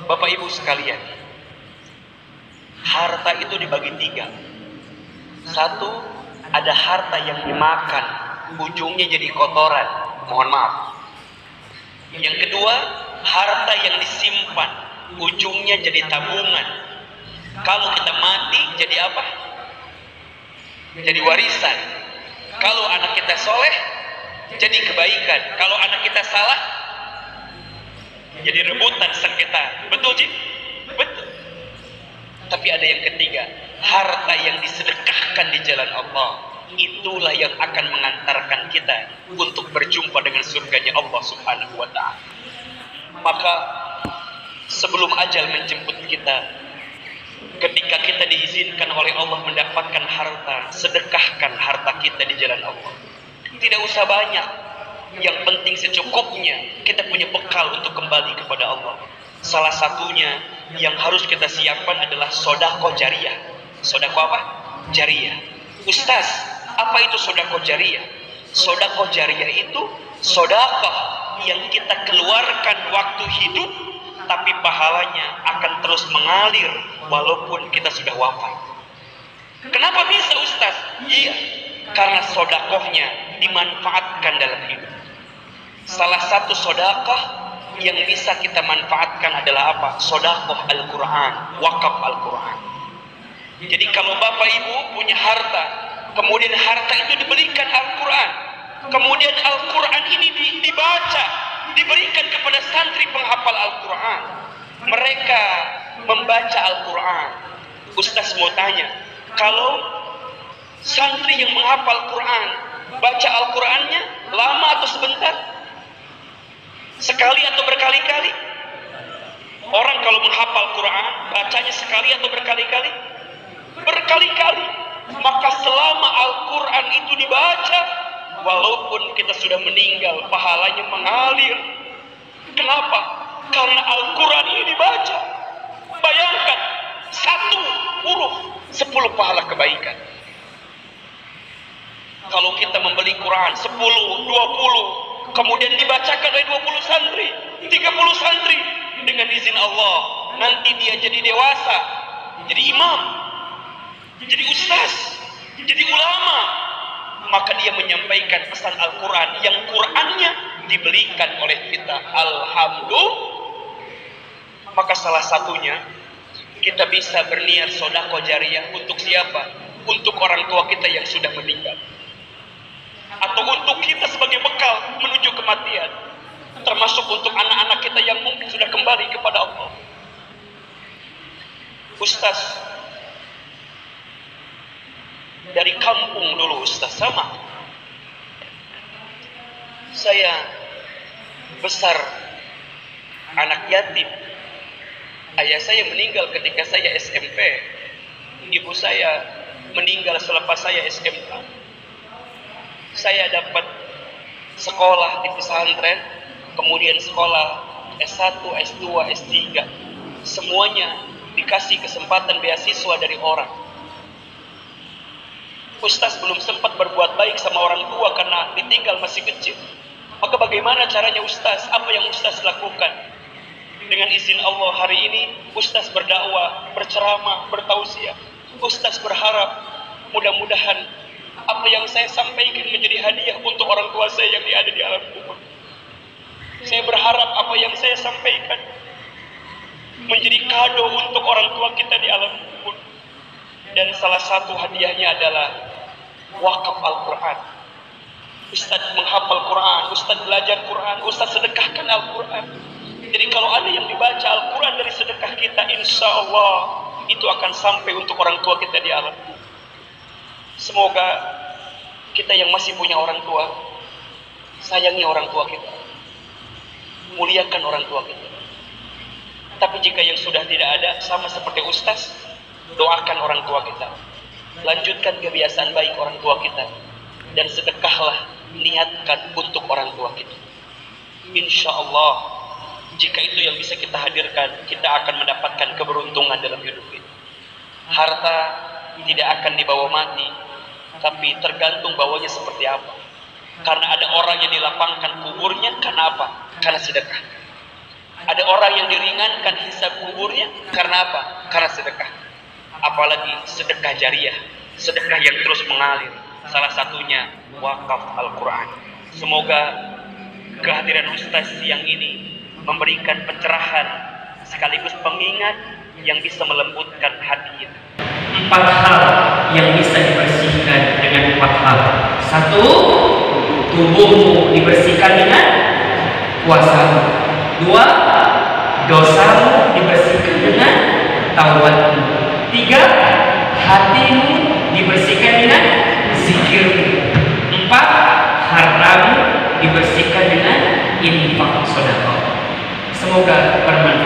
Bapak Ibu sekalian, harta itu dibagi tiga. Satu, ada harta yang dimakan, ujungnya jadi kotoran, mohon maaf. Yang kedua, harta yang disimpan, ujungnya jadi tabungan. Kalau kita mati jadi apa? Jadi warisan. Kalau anak kita soleh, jadi kebaikan. Kalau anak kita salah, jadi rebutan sengketa. Betul Cik? Betul. Tapi ada yang ketiga, harta yang disedekahkan di jalan Allah, itulah yang akan mengantarkan kita untuk berjumpa dengan surganya Allah Subhanahu wa ta'ala. Maka sebelum ajal menjemput kita, ketika kita diizinkan oleh Allah mendapatkan harta, sedekahkan harta kita di jalan Allah. Tidak usah banyak, yang penting secukupnya kita punya bekal untuk kembali kepada Allah. Salah satunya yang harus kita siapkan adalah sedekah jariyah. Sedekah apa? Jariyah. Ustaz, apa itu sedekah jariyah? Sedekah jariyah itu sedekah yang kita keluarkan waktu hidup, tapi pahalanya akan terus mengalir walaupun kita sudah wafat. Kenapa bisa Ustaz? Iya, karena sedekahnya dimanfaatkan dalam hidup. Salah satu sedekah yang bisa kita manfaatkan adalah apa? Sedekah Al-Quran, wakaf Al-Quran. Jadi kalau Bapak Ibu punya harta, kemudian harta itu diberikan Al-Quran, kemudian Al-Quran ini dibaca, diberikan kepada santri penghafal Al-Quran, mereka membaca Al-Quran. Ustaz mau tanya, kalau santri yang menghafal Quran, baca Al-Qurannya lama atau sebentar? Sekali atau berkali-kali? Orang kalau menghafal Quran, bacanya sekali atau berkali-kali? Berkali-kali. Maka selama Al-Quran itu dibaca, walaupun kita sudah meninggal, pahalanya mengalir. Kenapa? Karena Al-Quran ini dibaca. Bayangkan, 1 huruf 10 pahala kebaikan. Kalau kita membeli Quran 10, 20, kemudian dibacakan oleh 20 santri, 30 santri, dengan izin Allah, nanti dia jadi dewasa, jadi imam, jadi ustaz, jadi ulama, maka dia menyampaikan pesan Al-Quran yang Qurannya diberikan oleh kita. Alhamdulillah. Maka salah satunya kita bisa berniat sedekah jariyah untuk siapa? Untuk orang tua kita yang sudah meninggal, atau untuk kita sebagai bekal menuju kematian, termasuk untuk anak-anak kita yang mungkin sudah kembali kepada Allah. Ustaz dari kampung dulu, Ustaz, sama saya besar anak yatim. Ayah saya meninggal ketika saya SMP, ibu saya meninggal selepas saya SMK. Saya dapat sekolah di pesantren, kemudian sekolah S1, S2, S3. Semuanya dikasih kesempatan beasiswa dari orang. Ustaz belum sempat berbuat baik sama orang tua karena ditinggal masih kecil. Maka bagaimana caranya Ustaz? Apa yang Ustaz lakukan? Dengan izin Allah hari ini Ustaz berdakwah, berceramah, bertausiah. Ustaz berharap mudah-mudahan apa yang saya sampaikan menjadi hadiah untuk orang tua saya yang ada di alam kubur. Saya berharap apa yang saya sampaikan menjadi kado untuk orang tua kita di alam kubur. Dan salah satu hadiahnya adalah wakaf Al-Quran. Ustaz menghafal Quran, Ustaz belajar Quran, Ustaz sedekahkan Al-Quran. Jadi kalau ada yang dibaca Al-Quran dari sedekah kita, insya Allah itu akan sampai untuk orang tua kita di alam kubur. Semoga kita yang masih punya orang tua, sayangi orang tua kita, muliakan orang tua kita. Tapi jika yang sudah tidak ada, sama seperti Ustaz, doakan orang tua kita, lanjutkan kebiasaan baik orang tua kita, dan sedekahlah, niatkan untuk orang tua kita. Insya Allah, jika itu yang bisa kita hadirkan, kita akan mendapatkan keberuntungan dalam hidup kita. Harta tidak akan dibawa mati, tapi tergantung bawanya seperti apa. Karena ada orang yang dilapangkan kuburnya karena apa? Karena sedekah. Ada orang yang diringankan hisab kuburnya karena apa? Karena sedekah. Apalagi sedekah jariah, sedekah yang terus mengalir. Salah satunya wakaf Al-Quran. Semoga kehadiran Ustaz siang ini memberikan pencerahan sekaligus pengingat yang bisa melembutkan hati kita. 4 hal yang bisa dibersihkan dengan 4 hal. 1, tubuhmu dibersihkan dengan puasamu. 2, dosamu dibersihkan dengan taubatmu. 3, hatimu dibersihkan dengan zikirmu. 4, hartamu dibersihkan dengan infak sedekah. Semoga bermanfaat.